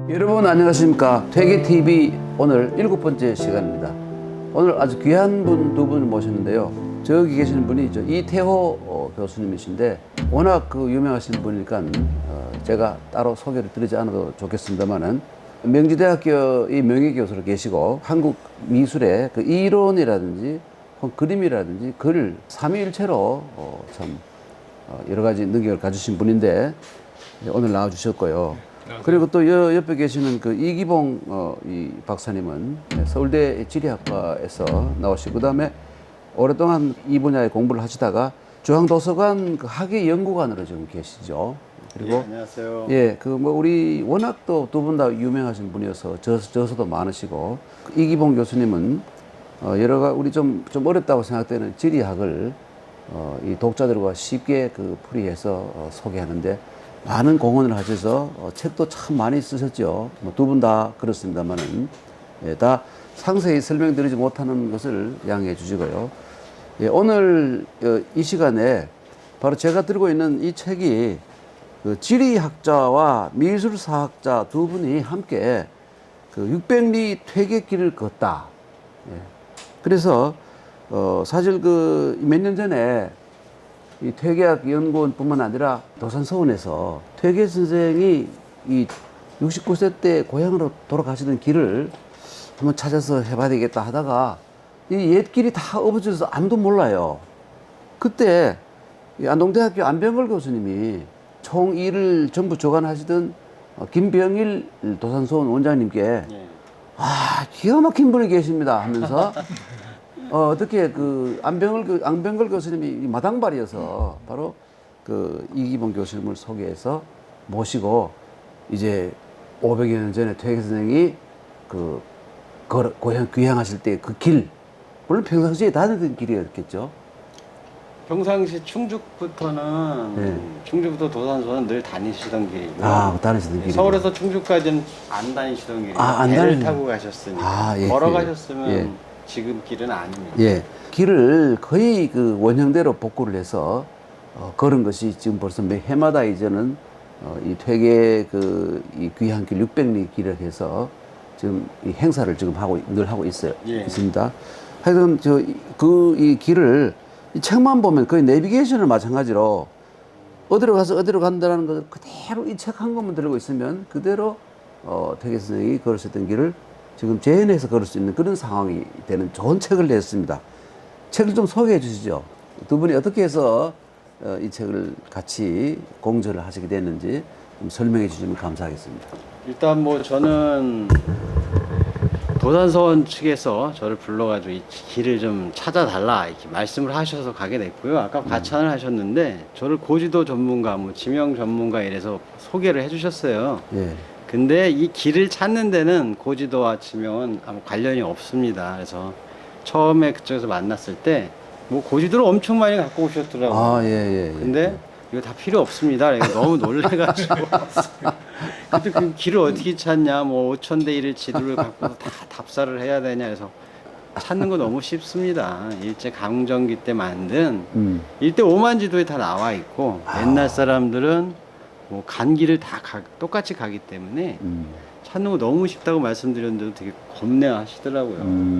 여러분 안녕하십니까. 퇴계TV 오늘 7번째 시간입니다. 오늘 아주 귀한 분 두 분을 모셨는데요. 저기 계시는 분이 이태호 교수님이신데 워낙 유명하신 분이니까 제가 따로 소개를 드리지 않아도 좋겠습니다만은 명지대학교의 명예교수로 계시고 한국 미술의 이론이라든지 그림이라든지 글 삼위일체로 참 여러 가지 능력을 가지신 분인데 오늘 나와주셨고요. 그리고 또 옆에 계시는 이기봉 이 박사님은 서울대 지리학과에서 나오시고 그다음에 오랫동안 이 분야의 공부를 하시다가 중앙도서관 학예연구관으로 지금 계시죠. 그리고 예, 안녕하세요. 예, 우리 워낙 또 두 분 다 유명하신 분이어서 저서도 많으시고 이기봉 교수님은 우리 좀 어렵다고 생각되는 지리학을 이 독자들과 쉽게 풀이해서 소개하는데 많은 공헌을 하셔서 책도 참 많이 쓰셨죠. 두 분 다 그렇습니다만은 다 상세히 설명드리지 못하는 것을 양해해 주시고요. 예, 오늘 이 시간에 바로 제가 들고 있는 이 책이 지리학자와 미술사학자 두 분이 함께 600리 퇴계길을 걷다. 예. 그래서 사실 몇 년 전에 이 퇴계학 연구원뿐만 아니라 도산서원에서 퇴계 선생이 이 69세 때 고향으로 돌아가시던 길을 한번 찾아서 해봐야 되겠다 하다가 이 옛 길이 다 없어져서 아무도 몰라요. 그때 이 안동대학교 안병걸 교수님이 총 일을 전부 주관하시던 김병일 도산서원 원장님께 예. 기가 막힌 분이 계십니다 하면서 어떻게 안병걸 교수님이 마당발이어서 바로 이기봉 교수님을 소개해서 모시고 이제 500여 년 전에 퇴계 선생이 고향 귀향하실 때 그 길, 물론 평상시에 다니던 길이었겠죠. 평상시 충주부터는 네. 충주부터 도산서는 늘 다니시던 길이고 다니시던 길이. 서울에서 충주까지는 안 다니시던 길이고 안 배를 다니는- 타고 가셨으니까 예, 걸어가셨으면 예. 지금 길은 아닙니다. 예, 길을 거의 원형대로 복구를 해서 걸은 것이 지금 벌써 매 해마다 이제는 이 퇴계 이 귀향길 600리 길을 해서 지금 이 행사를 지금 늘 하고 있어요. 예. 있습니다. 하여튼 이 길을 이 책만 보면 거의 내비게이션을 마찬가지로 어디로 가서 어디로 간다는 것을 그대로 이 책 한 권만 들고 있으면 그대로 퇴계 선생이 걸으셨던 길을 지금 재현해서 걸을 수 있는 그런 상황이 되는 좋은 책을 냈습니다. 책을 좀 소개해 주시죠. 두 분이 어떻게 해서 이 책을 같이 공저를 하시게 됐는지 좀 설명해 주시면 감사하겠습니다. 일단 저는 도산서원 측에서 저를 불러가지고 이 길을 좀 찾아달라 이렇게 말씀을 하셔서 가게 됐고요. 아까 과찬을 하셨는데 저를 고지도 전문가, 지명 전문가 이래서 소개를 해주셨어요. 예. 근데 이 길을 찾는 데는 고지도와 지명은 아무 관련이 없습니다. 그래서 처음에 그쪽에서 만났을 때 고지도를 엄청 많이 갖고 오셨더라고요. 예. 근데 이거 다 필요 없습니다. 내가 너무 놀래가지고. 근데 그 길을 어떻게 찾냐, 5,000대 1의 지도를 갖고 다 답사를 해야 되냐 해서 찾는 거 너무 쉽습니다. 일제 강점기 때 만든 일대 5만 지도에 다 나와 있고 옛날 사람들은 간 길을 다 똑같이 가기 때문에 찾는 거 너무 쉽다고 말씀드렸는데도 되게 겁내하시더라고요.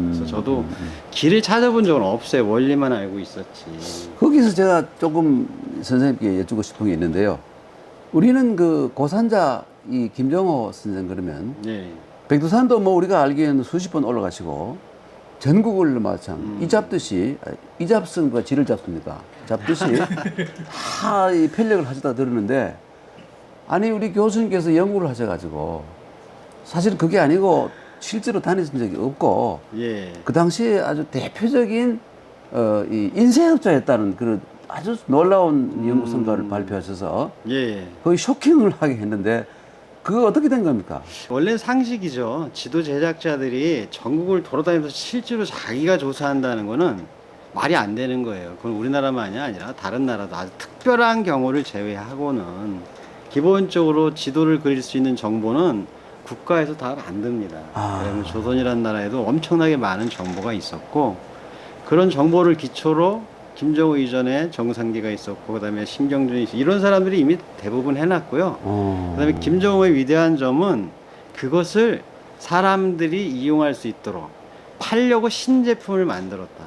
그래서 저도 길을 찾아본 적은 없어요. 원리만 알고 있었지. 거기서 제가 조금 선생님께 여쭙고 싶은 게 있는데요. 우리는 고산자 이 김정호 선생 그러면 예. 백두산도 우리가 알기에는 수십 번 올라가시고 전국을 이 잡듯이 이 잡습니까 지를 잡습니까? 잡듯이 다 이 편력을 하시다 들었는데 아니 우리 교수님께서 연구를 하셔가지고 사실 그게 아니고 실제로 다니신 적이 없고 예. 그 당시에 아주 대표적인 이 인쇄업자였다는 그런 아주 놀라운 연구 성과를 발표하셔서 예. 거의 쇼킹을 하게 했는데 그거 어떻게 된 겁니까? 원래 상식이죠. 지도 제작자들이 전국을 돌아다니면서 실제로 자기가 조사한다는 거는 말이 안 되는 거예요. 그건 우리나라만이 아니라 다른 나라도 아주 특별한 경우를 제외하고는 기본적으로 지도를 그릴 수 있는 정보는 국가에서 다 만듭니다. 그러면 조선이라는 나라에도 엄청나게 많은 정보가 있었고 그런 정보를 기초로 김정우 이전에 정상기가 있었고 그다음에 신경준이 이런 사람들이 이미 대부분 해놨고요. 그다음에 김정우의 위대한 점은 그것을 사람들이 이용할 수 있도록 팔려고 신제품을 만들었다.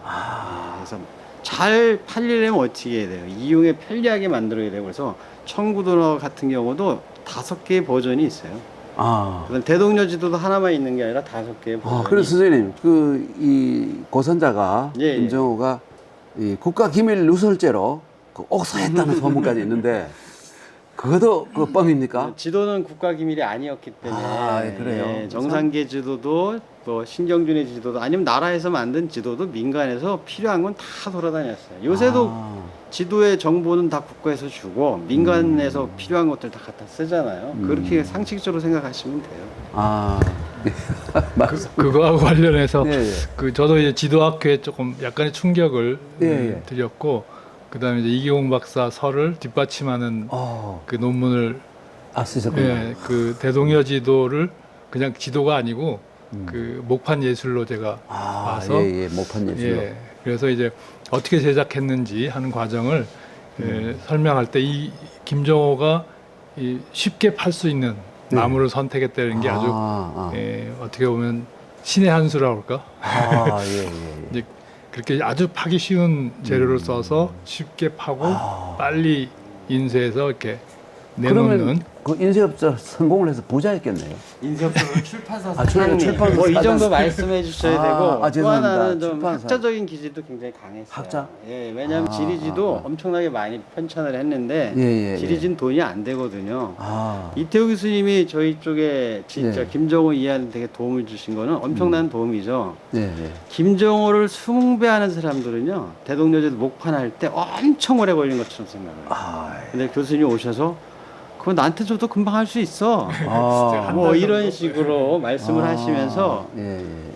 그래서 잘 팔리려면 어떻게 해야 돼요? 이용에 편리하게 만들어야 되고 그래서 청구도너 같은 경우도 5개의 버전이 있어요. 그다음 대동여 지도도 하나만 있는 게 아니라 5개의 버전이. 그래서 선생님 이 고선자가 예, 예. 김정호가 이 국가기밀 누설죄로 그 옥사했다는 소문까지 있는데 그것도 그 뻥입니까? 지도는 국가기밀이 아니었기 때문에 예, 그래요. 정상계 지도도 뭐 신경준의 지도도 아니면 나라에서 만든 지도도 민간에서 필요한 건 다 돌아다녔어요. 요새도 지도의 정보는 다 국가에서 주고 민간에서 필요한 것들 다 갖다 쓰잖아요. 그렇게 상식적으로 생각하시면 돼요. 그거하고 관련해서 예, 예. 저도 이제 지도학회에 조금 약간의 충격을 예, 예. 드렸고 그다음에 이제 이기홍 박사 설을 뒷받침하는 그 논문을 쓰셨군요. 예, 그 대동여 지도를 그냥 지도가 아니고 그 목판 예술로 제가 봐서 예, 목판 예술로. 예, 그래서 이제 어떻게 제작했는지 하는 과정을 설명할 때 이 김정호가 이 쉽게 팔 수 있는 나무를 선택했다는 게 아주 어떻게 보면 신의 한 수라고 할까? 예. 이제 그렇게 아주 파기 쉬운 재료를 써서 쉽게 파고 빨리 인쇄해서 이렇게 내놓는. 그러면 그 인쇄업자 성공을 해서 부자였겠네요. 인쇄업소로 출판사 사장님. 출판사 뭐 이 정도 사장. 말씀해 주셔야 되고 또 죄송합니다. 하나는 좀 출판사. 학자적인 기질도 굉장히 강했어요. 학자? 예, 왜냐하면 지리지도 엄청나게 많이 편찬을 했는데 지리지는 돈이 안 되거든요. 이태호 교수님이 저희 쪽에 진짜 김정호 이해하는 데 되게 도움을 주신 거는 엄청난 도움이죠. 김정호를 숭배하는 사람들은요 대동여제도 목판할 때 엄청 오래 걸린 것처럼 생각해요. 근데 교수님 오셔서 그거 나한테 줘도 금방 할 수 있어. 뭐 이런 식으로 말씀을 하시면서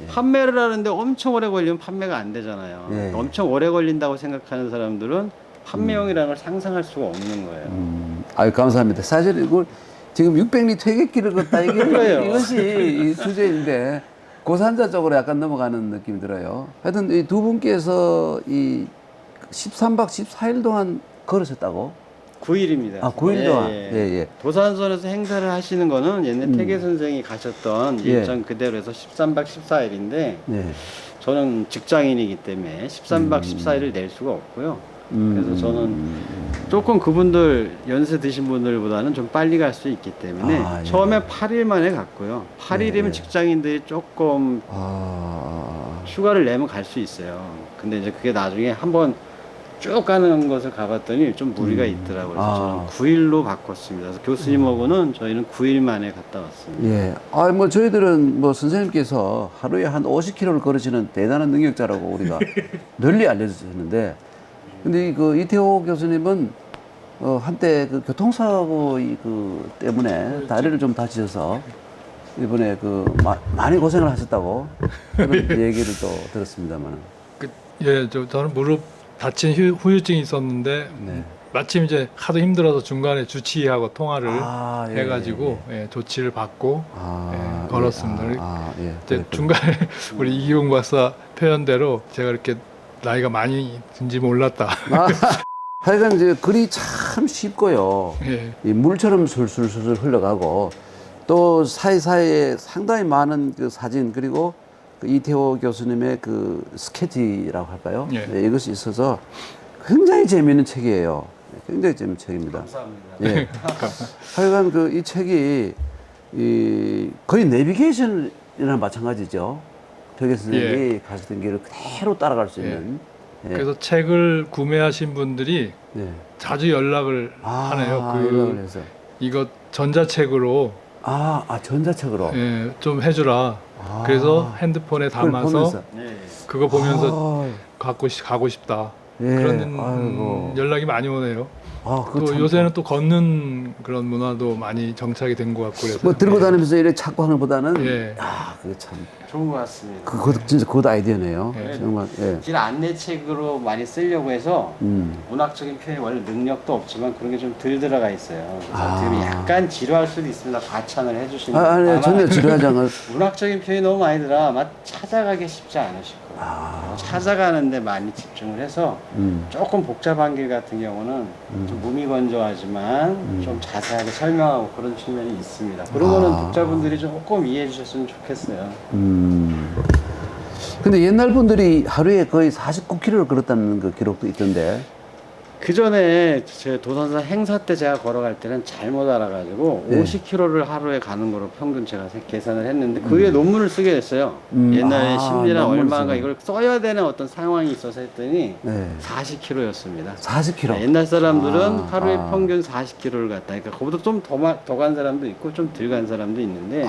판매를 하는데 엄청 오래 걸리면 판매가 안 되잖아요. 엄청 오래 걸린다고 생각하는 사람들은 판매용이라는 걸 상상할 수가 없는 거예요. 감사합니다. 사실 이걸 지금 600리 퇴계기를 걷다 그래요. 이것이 이 주제인데 고산자 쪽으로 약간 넘어가는 느낌이 들어요. 하여튼 이 두 분께서 이 13박 14일 동안 걸으셨다고? 9일입니다. 9일 동안. 도산선에서 행사를 하시는 거는 옛날 태계 선생이 가셨던 일정 그대로 해서 13박 14일인데 저는 직장인이기 때문에 13박 14일을 낼 수가 없고요. 그래서 저는 조금 그분들 연세 드신 분들보다는 좀 빨리 갈 수 있기 때문에 처음에 8일 만에 갔고요. 8일이면 직장인들이 조금 휴가를 내면 갈 수 있어요. 근데 이제 그게 나중에 한번 쭉 가는 것을 가봤더니 좀 무리가 있더라고요. 그래서 저는 9일로 바꿨습니다. 그래서 교수님하고는 저희는 9일 만에 갔다 왔습니다. 뭐 저희들은 뭐 선생님께서 하루에 한 50km를 걸으시는 대단한 능력자라고 우리가 널리 알려졌는데, 근데 그 이태호 교수님은 한때 그 교통사고 때문에 다리를 좀 다치셔서 이번에 많이 고생을 하셨다고 그런 얘기를 또 들었습니다만. 저는 무릎 다친 후유증이 있었는데 마침 이제 하도 힘들어서 중간에 주치의하고 통화를 해가지고 조치를 받고 걸었습니다. 이제 중간에 우리 이기용 박사 표현대로 제가 이렇게 나이가 많이 든지 몰랐다. 하여간 이제 글이 참 쉽고요. 이 물처럼 술술술 흘러가고 또 사이사이에 상당히 많은 그 사진 그리고 그 이태호 교수님의 그 스케치라고 할까요? 이것이 있어서 굉장히 재미있는 책이에요. 굉장히 재미있는 책입니다. 감사합니다. 하여간 이 책이 거의 내비게이션이랑 마찬가지죠. 퇴계 선생님이 가시던 길을 그대로 따라갈 수 있는. 그래서 책을 구매하신 분들이 자주 연락을 하네요. 연락을 해서. 이거 전자책으로 전자책으로. 좀 해주라. 그래서 핸드폰에 담아서 그거 보면서 가고 싶다. 그런 연락이 많이 오네요. 또 요새는 또 걷는 그런 문화도 많이 정착이 된 것 같고 그래서 뭐 들고 다니면서 이렇게 찾고 하는 보다는 그게 참 좋은 것 같습니다. 그것도 진짜 굿 아이디어네요. 정말. 길 안내책으로 많이 쓰려고 해서 문학적인 표현이 원래 능력도 없지만 그런 게 좀 덜 들어가 있어요. 그래서 어떻게 보면 약간 지루할 수도 있습니다. 과찬을 해주시는. 전혀 지루하지 않아요. 문학적인 표현이 너무 많이 들어 아마 찾아가기 쉽지 않으실 거예요. 찾아가는데 많이 집중을 해서 조금 복잡한 길 같은 경우는 좀 몸이 건조하지만 좀 자세하게 설명하고 그런 측면이 있습니다. 그런 거는 독자분들이 조금 이해해 주셨으면 좋겠어요. 근데 옛날 분들이 하루에 거의 49km를 걸었다는 그 기록도 있던데. 그 전에 제 도산사 행사 때 제가 걸어갈 때는 잘못 알아가지고 네. 50km를 하루에 가는 거로 평균 제가 계산을 했는데 그 위에 논문을 쓰게 됐어요. 옛날에 심리랑 논문을 얼마가 쓰고. 이걸 써야 되는 어떤 상황이 있어서 했더니 네. 40km였습니다. 40km. 옛날 사람들은 하루에 평균 40km를 갔다. 그러니까 그보다 좀 더 간 사람도 있고 좀 덜 간 사람도 있는데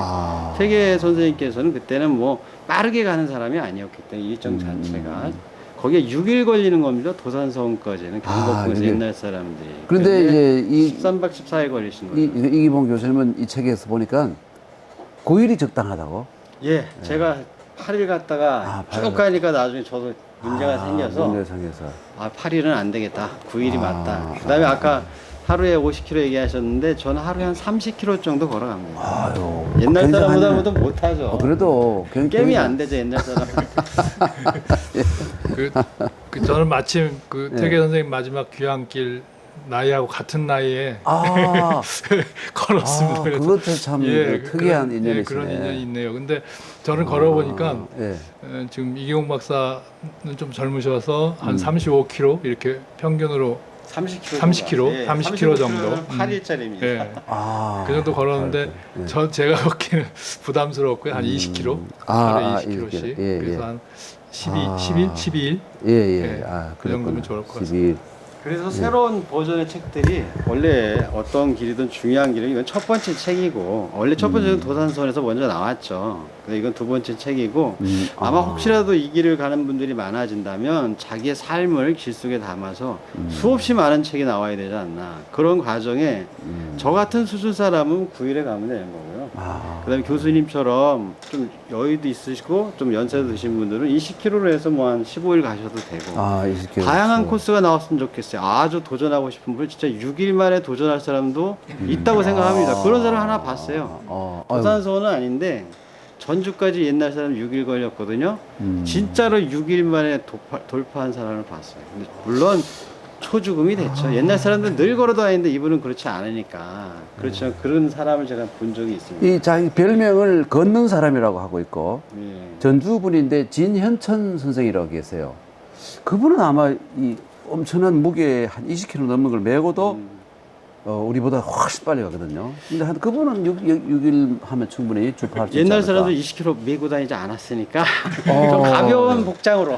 태계 선생님께서는 그때는 뭐 빠르게 가는 사람이 아니었기 때문에 일정 자체가 거기에 6일 걸리는 겁니다. 도산서원까지는 경복궁에서 이게- 옛날 사람들이. 그런데 이제 이 13박 14일 걸리신 거예요. 이기봉 교수님은 이 책에서 보니까 9일이 적당하다고. 예, 제가 8일 갔다가 팔일 쭉 가니까 나중에 저도 문제가 생겨서 문제가 생겨서. 8일은 안 되겠다. 9일이 맞다. 그다음에 아까 하루에 50km 얘기하셨는데 저는 하루에 한 30km 정도 걸어갑니다. 아유. 옛날 굉장하네. 사람보다도 못하죠. 그래도 게임이 안 되죠 옛날 사람. 저는 마침 그 네. 태계 선생님 마지막 귀향길 나이하고 같은 나이에 걸었습니다. 그래서 그것도 참 특이한 인연이시네. 그런 인연이 있네요. 근데 저는 걸어보니까 예. 지금 이기용 박사는 좀 젊으셔서 한 35km 이렇게 평균으로 30km. 30km 정도. 8일짜리입니다. 예. 아, 그 정도 걸었는데 제가 걷기는 부담스럽고요. 한 20km, 하루에 20km씩. 예, 그래서 예. 한 12일? 예, 예. 네. 그 정도면 좋을 것 같습니다. 12일. 그래서 새로운 버전의 책들이 원래 어떤 길이든 중요한 길은 이건 첫 번째 책이고 원래 첫 번째는 도산서원에서 먼저 나왔죠. 근데 이건 두 번째 책이고 아마 혹시라도 이 길을 가는 분들이 많아진다면 자기의 삶을 길 속에 담아서 수없이 많은 책이 나와야 되지 않나. 그런 과정에 저 같은 수준 사람은 9일에 가면 되는 거고요. 그다음에 교수님처럼 좀 여유도 있으시고 좀 연세도 드신 분들은 20km로 해서 뭐 한 15일 가셔도 되고 20km. 다양한 코스가 나왔으면 좋겠어요. 아주 도전하고 싶은 분, 진짜 6일 만에 도전할 사람도 있다고 생각합니다. 그런 사람 하나 봤어요. 도산서원은 아닌데 전주까지 옛날 사람 6일 걸렸거든요. 진짜로 6일 만에 돌파한 사람을 봤어요. 근데 물론 초죽음이 됐죠. 옛날 사람들은 늘 걸어 다니는데 이분은 그렇지 않으니까. 그렇지만 그런 사람을 제가 본 적이 있습니다. 이 자기 별명을 걷는 사람이라고 하고 있고 예. 전주분인데 진현천 선생이라고 계세요. 그분은 아마 이 엄청난 무게 한 20kg 넘는 걸 메고도 우리보다 훨씬 빨리 가거든요. 근데 그분은 6일 하면 충분히 주파할 수 있지 옛날 않을까? 사람도 20km 메고 다니지 않았으니까 좀 가벼운 복장으로.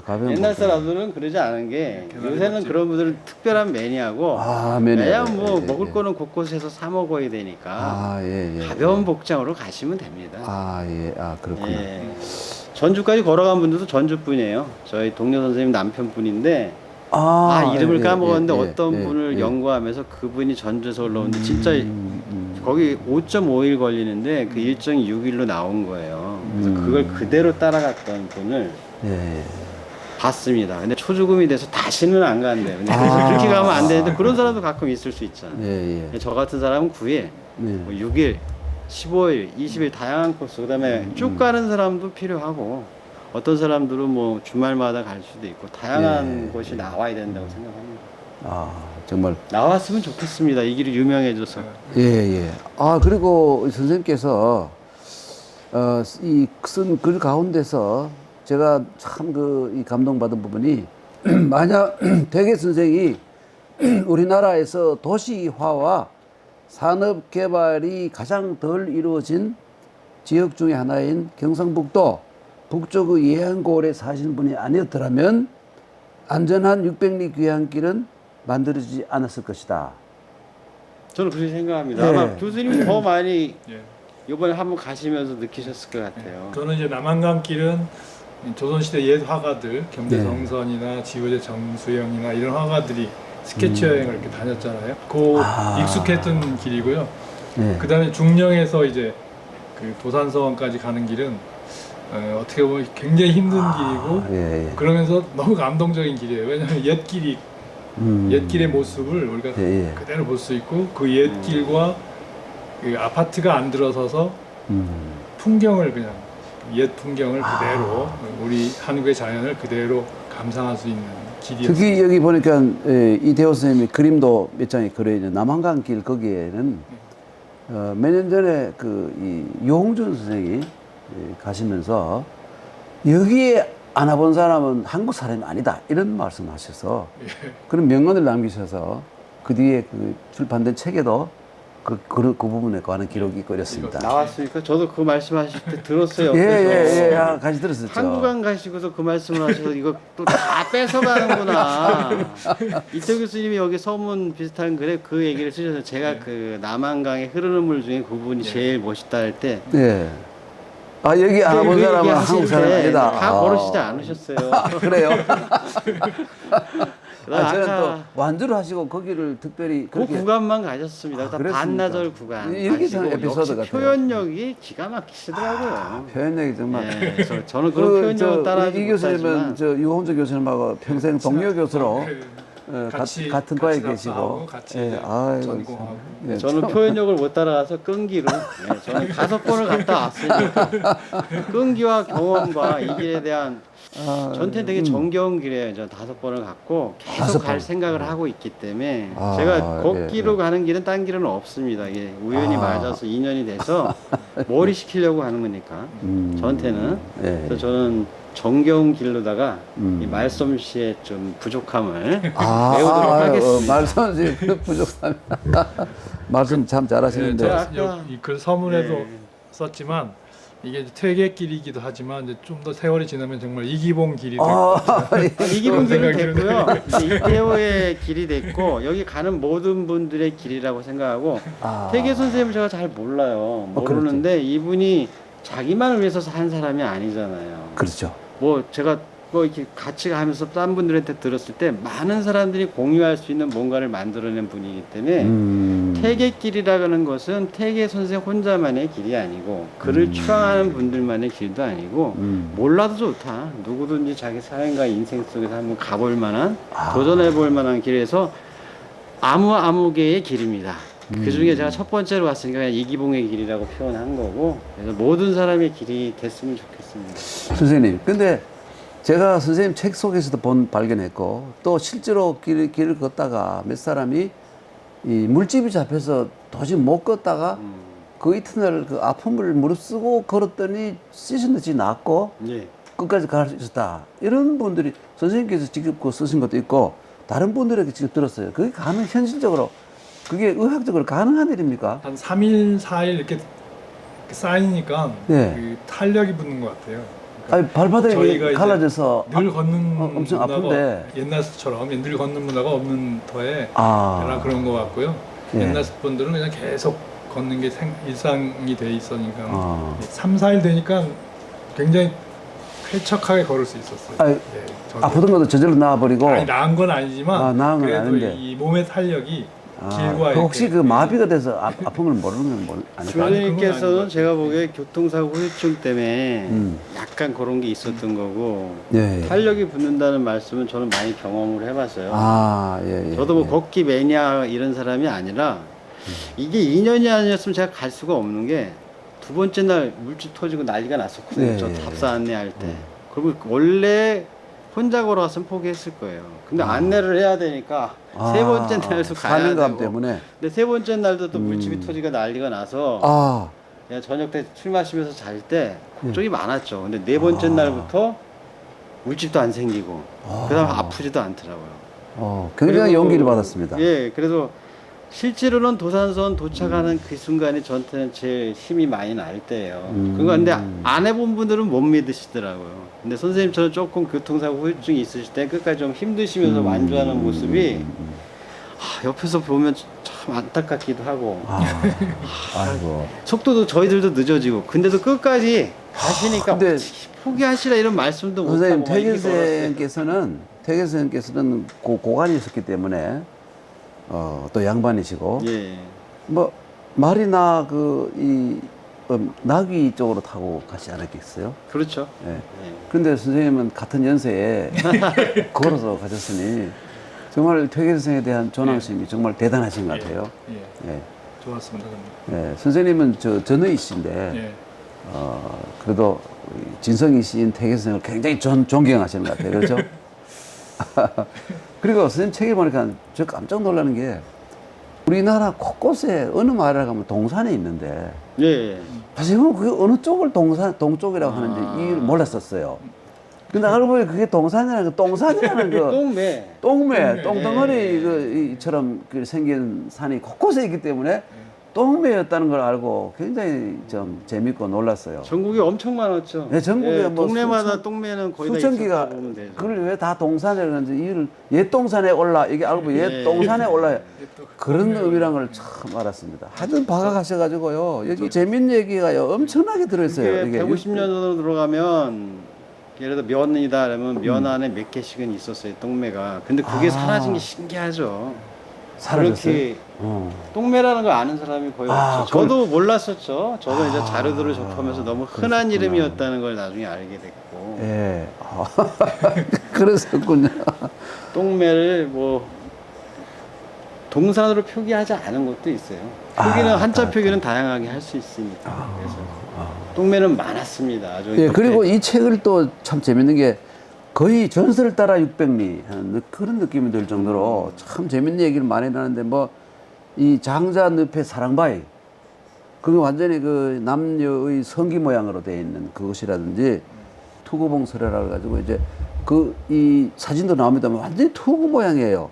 가벼운 옛날 복장. 사람들은 그러지 않은 게 요새는 그런 분들은 특별한 매니아고 매니아. 그냥 뭐 예, 먹을 예. 거는 곳곳에서 사 먹어야 되니까 예. 가벼운 복장으로 가시면 됩니다. 그렇구나. 예. 전주까지 걸어간 분들도 전주 분이에요. 저희 동료 선생님 남편분인데 이름을 까먹었는데 어떤 분을 연구하면서 그분이 전주에서 올라오는데 진짜 거기 5.5일 걸리는데 그 일정이 6일로 나온 거예요. 그래서 그걸 그대로 따라갔던 분을 봤습니다. 근데 초죽음이 돼서 다시는 안 간대요. 근데 그렇게 가면 안 되는데 그런 사람도 가끔 있을 수 있잖아요. 저 같은 사람은 9일, 뭐 6일, 15일, 20일 다양한 코스 그다음에 쭉 가는 사람도 필요하고 어떤 사람들은 뭐 주말마다 갈 수도 있고 다양한 곳이 나와야 된다고 생각합니다. 정말 나왔으면 좋겠습니다. 이 길이 유명해져서. 그리고 선생님께서 이 쓴 글 가운데서 제가 참 이 감동받은 부분이 만약 태계 선생이 우리나라에서 도시화와 산업 개발이 가장 덜 이루어진 지역 중에 하나인 경상북도 북쪽의 예안고을에 사시는 분이 아니었더라면 안전한 600리 귀향길은 만들어지지 않았을 것이다. 저는 그렇게 생각합니다. 아마 교수님이 더 많이 이번에 한번 가시면서 느끼셨을 것 같아요. 저는 이제 남한강길은 조선시대 옛 화가들 겸대정선이나 지우제 정수영이나 이런 화가들이 스케치 여행을 이렇게 다녔잖아요. 익숙했던 길이고요. 그다음에 중령에서 이제 그 도산서원까지 가는 길은 어떻게 보면 굉장히 힘든 길이고 그러면서 너무 감동적인 길이에요. 왜냐하면 옛길의 모습을 우리가 그대로 볼 수 있고 그 옛길과 그 아파트가 안 들어서서 풍경을 그냥 옛 풍경을 그대로 우리 한국의 자연을 그대로 감상할 수 있는 길이었어요. 특히 여기 보니까 이태호 선생님이 그림도 몇 장이 그려 있는 남한강 길 거기에는 몇 년 전에 이 유홍준 선생이 가시면서 여기에 안 와본 사람은 한국 사람이 아니다 이런 말씀하셔서 그런 명언을 남기셔서 그 뒤에 그 출판된 책에도 그 부분에 관한 기록이 꺼렸습니다. 나왔으니까 저도 그 말씀하실 때 들었어요. 예, 같이 들었었죠. 한국안 가시고서 그 말씀을 하셔서 이거 또 다 뺏어가는구나. 이태호 교수님이 여기 서문 비슷한 글에 그 얘기를 쓰셔서 제가 그 남한강의 흐르는 물 중에 그 부분이 제일 멋있다 할 때 예. 아, 여기 안 와본 사람은 한국 사람이 아니다. 다 모르시지 않으셨어요. 그래요? 그다음 저는 아까 또 완주를 하시고 거기를 특별히 그 구간만 가셨습니다. 다 그랬습니까? 반나절 구간. 이렇게 저는 가시고 에피소드 역시 같아요. 표현력이 기가 막히시더라고요. 표현력이 정말. 네, 그래서 저는 그런 표현력을 따라하지 이 교수님은 못하지만 저 유홍주 교수님하고 평생 동료 교수로 같이 같은 과에 같이 계시고. 답사하고 같이 예, 아이고, 전공하고. 예, 저는 참. 표현력을 못 따라가서 끈기로 저는 5번을 갔다 왔으니까 끈기와 경험과 이 길에 대한 전태는 되게 정겨운 길이에요. 저는 5번을 갔고 다섯 계속 번. 갈 생각을 하고 있기 때문에 아, 제가 걷기로 예. 가는 길은 딴 길은 없습니다. 이게 우연히 아. 맞아서 인연이 돼서 머리 시키려고 하는 거니까 전태는 예. 그래서 저는 정겨운 길로다가 음. 이 말솜씨의 좀 부족함을 배우도록 하겠습니다. 말씀 부족함. 말씀 참 잘하시는데. 제가 아까- 이글 서문에도 네. 썼지만 이게 퇴계길이기도 하지만 이제 좀 더 세월이 지나면 정말 이기봉 길이 되고 이기분 길은 생각이 됐고요. 이제 이태호의 길이 됐고 여기 가는 모든 분들의 길이라고 생각하고 태계 선생님을 제가 잘 몰라요. 모르는데 이분이 자기만을 위해서 산 사람이 아니잖아요. 그렇죠. 뭐 제가 뭐 이렇게 같이 가면서 딴 분들한테 들었을 때 많은 사람들이 공유할 수 있는 뭔가를 만들어낸 분이기 때문에 태계길이라는 것은 태계 선생 혼자만의 길이 아니고 그를 추앙하는 분들만의 길도 아니고 몰라도 좋다. 누구든지 자기 사연과 인생 속에서 한번 가볼 만한 도전해 볼 만한 길에서 아무개의 길입니다. 그 중에 제가 첫 번째로 갔으니까 그냥 이기봉의 길이라고 표현한 거고 그래서 모든 사람의 길이 됐으면 좋겠습니다. 선생님, 근데 제가 선생님 책 속에서도 발견했고 또 실제로 길을 걷다가 몇 사람이 이 물집이 잡혀서 도저히 못 걷다가 그 이튿날 그 아픔을 무릅쓰고 걸었더니 씻은 듯이 낫고 예. 끝까지 갈 수 있었다. 이런 분들이 선생님께서 직접 그 쓰신 것도 있고 다른 분들에게 직접 들었어요. 그게 현실적으로 그게 의학적으로 가능한 일입니까? 한 3일, 4일 이렇게 쌓이니까 네. 그 탄력이 붙는 것 같아요. 아니, 발바닥이 저희가 이제 갈라져서 늘 걷는 엄청 문화가 아픈데. 옛날처럼 늘 걷는 문화가 없는 터에 아. 그런 것 같고요. 예. 옛날 분들은 그냥 계속 걷는 게 일상이 돼 있으니까 3, 4일 되니까 굉장히 쾌척하게 걸을 수 있었어요. 아니, 네, 저도. 아프던 것도 저절로 나아버리고. 아니, 나은 건 아니지만 나은 건 그래도 아닌데. 이 몸의 탄력이 길과 혹시 이렇게 그 마비가 돼서 아픔을 모르는 건 아닐까요? 교수님께서는 제가 보기에 교통사고 후유증 때문에 약간 그런 게 있었던 거고 예, 예. 탄력이 붙는다는 말씀은 저는 많이 경험을 해봤어요. 예. 저도 뭐 걷기 매니아 이런 사람이 아니라 이게 2년이 아니었으면 제가 갈 수가 없는 게 두 번째 날 물집 터지고 난리가 났었거든요. 예, 저 예, 답사 안내할 때. 그리고 원래 혼자 걸어왔으면 포기했을 거예요. 근데 안내를 해야 되니까 세 번째 날도 가야 사명감 되고. 때문에. 근데 세 번째 날도 또 물집이 터지고 난리가 나서 아, 그냥 저녁 때 술 마시면서 잘 때 걱정이 많았죠. 근데 네 번째 날부터 물집도 안 생기고 그다음 아프지도 않더라고요. 굉장히 그리고- 용기를 받았습니다. 예, 그래서 실제로는 도산선 도착하는 그 순간이 저한테는 제일 힘이 많이 날 때예요. 그거 근데 안 해본 분들은 못 믿으시더라고요. 근데 선생님처럼 조금 교통사고 후유증이 있으실 때 끝까지 좀 힘드시면서 완주하는 모습이 옆에서 보면 참 안타깝기도 하고 아이고. 속도도 저희들도 늦어지고 근데도 끝까지 가시니까 근데 포기하시라 이런 말씀도 못하고 선생님, 막 이렇게 걸었어요. 태계 선생님께서는 고관이 있었기 때문에 또 양반이시고 예. 뭐 말이나 나귀 쪽으로 타고 가지 않았겠어요? 그렇죠. 예. 예. 그런데 선생님은 같은 연세에 걸어서 가셨으니 정말 퇴계 선생에 대한 존경심이 정말 대단하신 것 같아요. 예, 예. 좋았습니다. 예. 선생님은 전의이신데 예. 그래도 진성이 시인 태계 선생을 굉장히 존경하시는 것 같아요. 그렇죠? 그리고 선생님 책에 보니까 저 깜짝 놀라는 게 우리나라 곳곳에 어느 마을에 가면 동산이 있는데 예. 사실 그게 어느 쪽을 동쪽이라고 하는지 이유를 몰랐었어요. 근데 알고 보니 그게 동산이라는 거, 똥산이라는 거, 똥매. 똥덩어리처럼 생긴 산이 곳곳에 있기 때문에 똥매였다는 걸 알고 굉장히 좀 재밌고 놀랐어요. 전국에 엄청 많았죠. 네, 전국에 뭐 동네마다 똥매는 거의 다 수천 개가 있었다고 보면 되죠. 그걸 왜 다 동산이라고 하는지 이유를 옛동산에 올라 이게 알고 보니 옛동산에 올라 그런 의미란 걸 처음 알았습니다. 하여튼 박아가셔가지고요 여기 재밌는 얘기가 엄청나게 들어있어요. 이게 150년 전으로 들어가면 예를 들어 면이다 그러면 면 안에 몇 개씩은 있었어요 똥매가. 근데 그게 사라진 게 신기하죠. 사라졌어요. 그렇게 똥매라는 걸 아는 사람이 거의 없죠. 저도 몰랐었죠. 저도 이제 자료들을 접하면서 너무 흔한 이름이었다는 걸 나중에 알게 됐고. 예. 그랬었군요. 똥매를 뭐 동산으로 표기하지 않은 것도 있어요. 표기는 한자 표기는 다양하게 할 수 있으니까. 그래서 똥매는 많았습니다. 아주. 예, 그리고 이 책을 또 참 재밌는 게 거의 전설을 따라 600리 하는 그런 느낌이 들 정도로 참 재밌는 얘기를 많이 나는데 뭐 이 장자 늪의 사랑바위 그게 완전히 그 남녀의 성기 모양으로 되어 있는 그것이라든지 투구봉설이라 가지고 이제 그 이 사진도 나옵니다만 완전히 투구 모양이에요.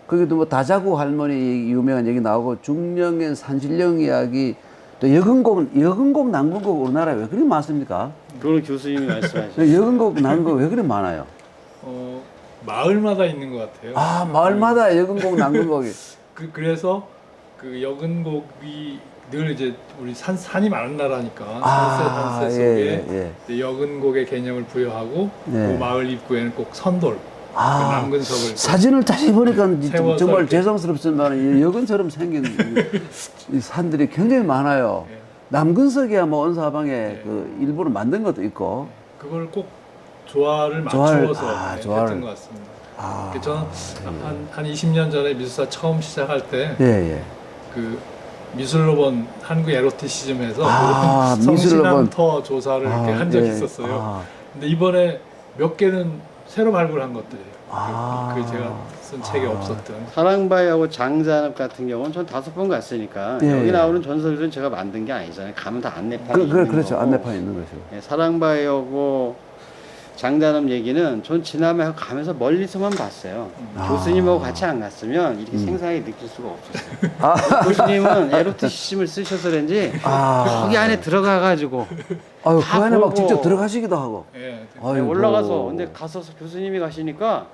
거기도 뭐 다자구 할머니 유명한 얘기 나오고 중령의 산신령 이야기 또 여근곡 남근곡 우리나라에 왜 그리 많습니까? 그걸 교수님이 말씀하시죠. 여근곡 남근곡 왜 그리 많아요? 마을마다 있는 것 같아요. 아 마을마다 여근곡 남근곡이 그래서 그 여근곡이 늘 이제 우리 산이 많은 나라니까 산세 속에 여근곡의 개념을 부여하고 그 마을 입구에는 꼭 선돌 그 남근석을 사진을 다시 보니까 정말 이렇게. 죄송스럽지만 여근처럼 생긴 이 산들이 굉장히 많아요. 남근석이야 뭐 온사방에 그 일부러 만든 것도 있고 그걸 꼭 조화를 맞추어서 조화를. 했던 것 같습니다. 저는 한 20년 전에 미술사 처음 시작할 때 그 미술로 본 한국 에로티시즘에서 성신함터 조사를 이렇게 한 적이 있었어요. 근데 이번에 몇 개는 새로 발굴한 것들이에요. 그 제가 쓴 책에 없었던. 사랑바위하고 장자늪 같은 경우는 전 5번 갔으니까 여기 나오는 전설들은 제가 만든 게 아니잖아요. 가면 다 안내판이 있는 그렇죠. 거고. 안내판이 있는 거죠. 사랑바위하고 장자늪 얘기는 전 지남에 가면서 멀리서만 봤어요. 교수님하고 같이 안 갔으면 이렇게 생생하게 느낄 수가 없었어요. 교수님은 에로티시즘을 쓰셔서 그런지 거기 안에 들어가가지고 그 안에 막 직접 들어가시기도 하고. 올라가서 근데 가서 교수님이 가시니까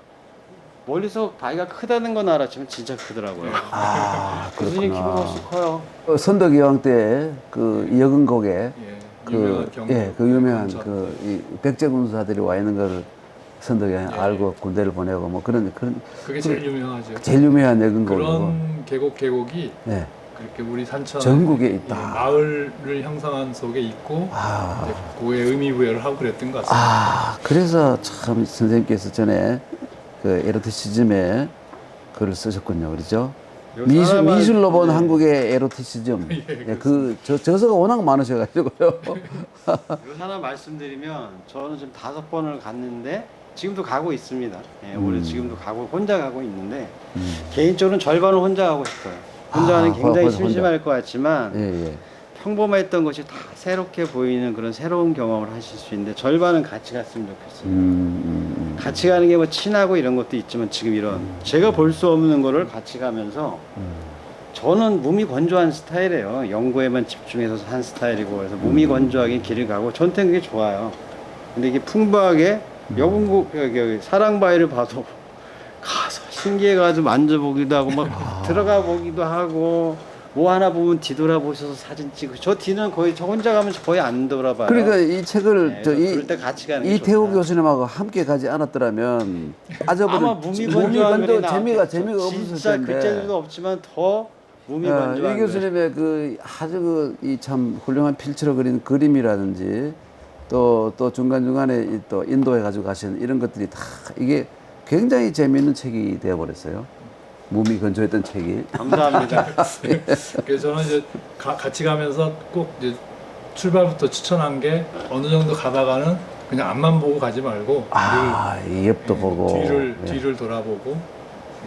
멀리서 바위가 크다는 건 알았지만 진짜 크더라고요. 교수님 키가 훨씬 커요. 선덕여왕 때 그 여근곡에 유명한 그 유명한 이 백제군사들이 와 있는 걸 선덕여왕이 알고 군대를 보내고 뭐 그런 그게 제일 유명하죠. 제일 유명한 여근곡이고 그런 계곡이 그렇게 우리 산천 전국에 있다. 마을을 형성한 속에 있고 이제 그에 의미 부여를 하고 그랬던 것 같습니다. 그래서 참 선생님께서 전에 그 에로티시즘에 글을 쓰셨군요, 그렇죠? 미술로 본 한국의 에로티시즘. 그 저서가 워낙 많으셔가지고요. 하나 말씀드리면 저는 지금 5번을 갔는데 지금도 가고 있습니다. 올해 지금도 가고 혼자 가고 있는데 개인적으로는 절반을 혼자 가고 싶어요. 혼자 가는 굉장히 심심할 것 같지만 평범했던 것이 다 새롭게 보이는 그런 새로운 경험을 하실 수 있는데 절반은 같이 갔으면 좋겠어요. 같이 가는 게 뭐 친하고 이런 것도 있지만 지금 이런 제가 볼 수 없는 거를 같이 가면서 저는 몸이 건조한 스타일이에요. 연구에만 집중해서 한 스타일이고 그래서 몸이 건조하게 길을 가고 저한테는 그게 좋아요. 근데 이게 풍부하게 여분국 사랑바위를 봐도 가서 신기해가지고 만져보기도 하고 막 들어가 보기도 하고 뭐 하나 보면 뒤돌아보셔서 사진 찍고 저 뒤는 거의 저 혼자 가면 거의 안 돌아봐요. 그러니까 이 책을 그럴 때 같이 가는 게 이태호 좋다. 교수님하고 함께 가지 않았더라면 아마 몸이 건조한 글이 재미가 진짜 없었을 텐데. 글재주도 없지만 더 몸이 건조한 이 교수님의 그 아주 이 참 훌륭한 필체로 그린 그림이라든지 또 중간중간에 또 인도에 가지고 가신 이런 것들이 다 이게 굉장히 재미있는 책이 되어버렸어요. 몸이 건조했던 책이. 감사합니다. 그래서 저는 이제 같이 가면서 꼭 이제 출발부터 추천한 게 어느 정도 가다가는 그냥 앞만 보고 가지 말고 이 옆도 보고 뒤를 돌아보고.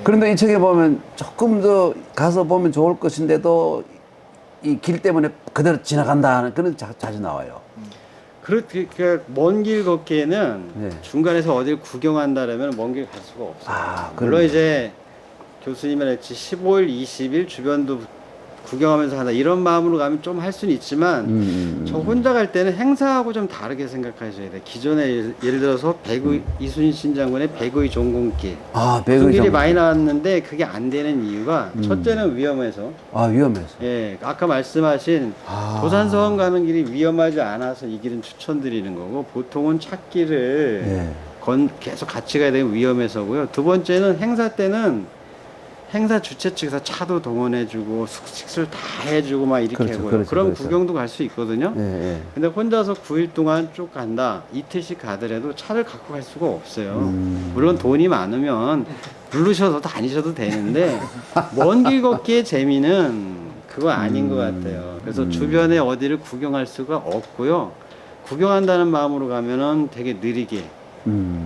그런데 이 책에 보면 조금 더 가서 보면 좋을 것인데도 이 길 때문에 그대로 지나간다는 그런 자주 나와요. 그렇게 먼 길 걷기에는 네. 중간에서 어딜 구경한다라면 먼 길 갈 수가 없어요. 물론 그러네. 이제 교수님이 말했지 15일, 20일 주변도 구경하면서 한다 이런 마음으로 가면 좀 할 수는 있지만 저 혼자 갈 때는 행사하고 좀 다르게 생각하셔야 돼. 기존에 예를 들어서 이순신 장군의 백의 종군길 그 길이 많이 나왔는데 그게 안 되는 이유가 첫째는 위험해서 위험해서. 예, 아까 말씀하신 도산서원 가는 길이 위험하지 않아서 이 길은 추천드리는 거고 보통은 찾기를 계속 같이 가야 되면 위험해서고요. 두 번째는 행사 때는 행사 주최 측에서 차도 동원해주고 숙식을 다 해주고 막 이렇게 하고요. 그럼 구경도 갈 수 있거든요. 근데 혼자서 9일 동안 쭉 간다. 이틀씩 가더라도 차를 갖고 갈 수가 없어요. 물론 돈이 많으면 부르셔서 다니셔도 되는데 먼 길 걷기의 재미는 그거 아닌 것 같아요. 그래서 주변에 어디를 구경할 수가 없고요. 구경한다는 마음으로 가면은 되게 느리게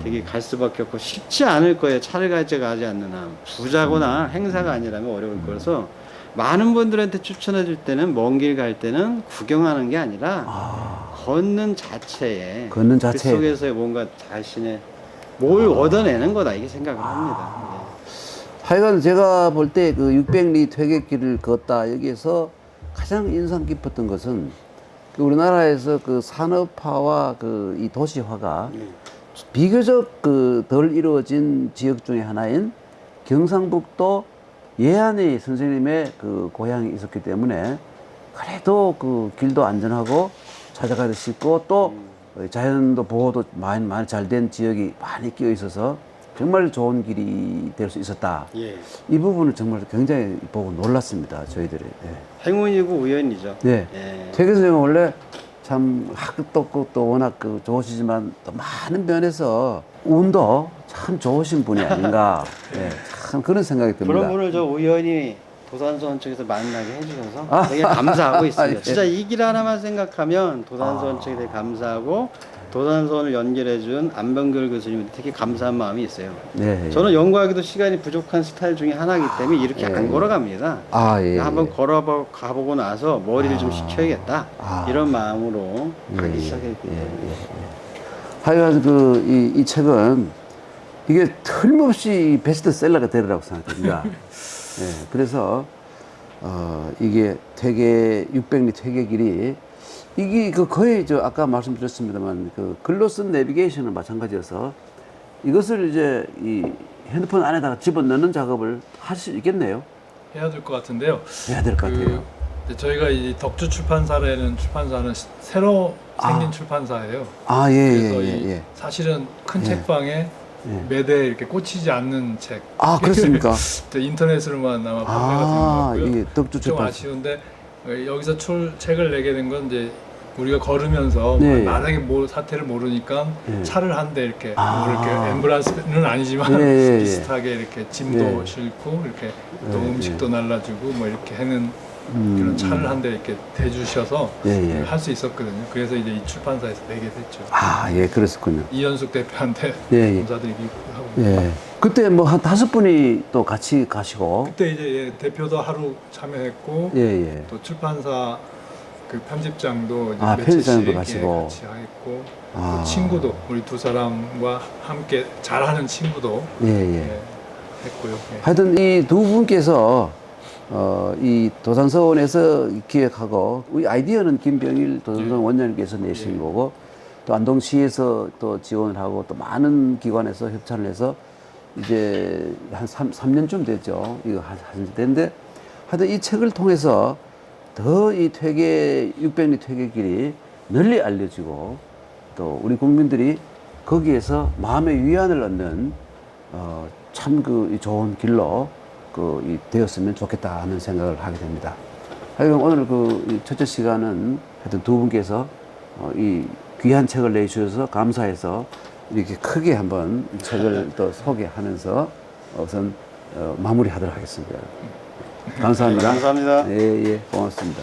되게 갈 수밖에 없고 쉽지 않을 거예요. 차를 가지 않는 한. 부자거나 행사가 아니라면 어려울 거라서 많은 분들한테 추천해 줄 때는 먼 길 갈 때는 구경하는 게 아니라 걷는 자체에 그 속에서의 뭔가 자신의 뭘 얻어내는 거다 이게 생각을 합니다. 하여간 제가 볼 때 그 600리 퇴계길을 걷다 여기에서 가장 인상 깊었던 것은 그 우리나라에서 그 산업화와 그 이 도시화가 비교적 그 덜 이루어진 지역 중에 하나인 경상북도 예안의 선생님의 그 고향이 있었기 때문에 그래도 그 길도 안전하고 찾아가기 쉽고 또 자연도 보호도 많이 잘 된 지역이 많이 끼어 있어서 정말 좋은 길이 될 수 있었다. 이 부분을 정말 굉장히 보고 놀랐습니다. 저희들이. 행운이고 우연이죠. 퇴계 선생님은 원래 참 학도 또 워낙 그 좋으시지만 또 많은 면에서 운도 참 좋으신 분이 아닌가 참 그런 생각이 듭니다. 그런 분을 저 우연히 도산서원 측에서 만나게 해주셔서 되게 감사하고 있습니다. 진짜 이 길 하나만 생각하면 도산서원 측에 되게 감사하고 도산서원을 연결해준 안병길 교수님한테 되게 감사한 마음이 있어요. 저는 연구하기도 시간이 부족한 스타일 중에 하나이기 때문에 이렇게 안 걸어갑니다. 한번 가보고 나서 머리를 좀 식혀야겠다 이런 마음으로 가기 시작했기 때문에. 하여간 이 책은 이게 틀림없이 베스트셀러가 되리라고 생각됩니다. 그래서 이게 600리 퇴계길이 이게 거의 아까 말씀드렸습니다만 글로 쓴 내비게이션은 마찬가지여서 이것을 이제 이 핸드폰 안에다가 집어넣는 작업을 할 수 있겠네요. 해야 될 것 같은데요. 해야 될 것 같아요. 저희가 이 덕주 출판사라는 출판사는 새로 생긴 출판사예요. 그래서 사실은 큰 책방에 매대에 이렇게 꽂히지 않는 책. 그렇습니까? 인터넷으로만 아마 판매가 되는 것 같고요. 덕주 좀 출판사. 아쉬운데 여기서 책을 내게 된 건 이제 우리가 걸으면서 만약에 사태를 모르니까 차를 한 대 이렇게 이렇게 앰뷸런스는 아니지만 비슷하게 이렇게 짐도 싣고 이렇게 또 음식도 날라주고 뭐 이렇게 하는 그런 차를 한 대 이렇게 대주셔서 할 수 있었거든요. 그래서 이제 이 출판사에서 내게 됐죠. 그랬었군요. 이현숙 대표한테 감사드리기도 하고. 그때 뭐 한 5분이 또 같이 가시고. 그때 이제 대표도 하루 참여했고 또 출판사 그 편집장도 이제 편집장도 가시고 같이 했고 또 친구도 우리 두 사람과 함께 잘하는 친구도 했고요. 하여튼 이 두 분께서 이 도산서원에서 기획하고 우리 아이디어는 김병일 도산서원 원장님께서 내신 거고 또 안동시에서 또 지원을 하고 또 많은 기관에서 협찬을 해서 이제 한 3년쯤 됐죠. 이거 하신 때인데 하여튼 이 책을 통해서 더 이 600리 퇴계길이 널리 알려지고 또 우리 국민들이 거기에서 마음의 위안을 얻는 참 좋은 길로 되었으면 좋겠다 하는 생각을 하게 됩니다. 하여간 오늘 이 첫째 시간은 하여튼 두 분께서 이 귀한 책을 내주셔서 감사해서 이렇게 크게 한번 책을 또 소개하면서 우선 마무리하도록 하겠습니다. 감사합니다. 감사합니다. 고맙습니다.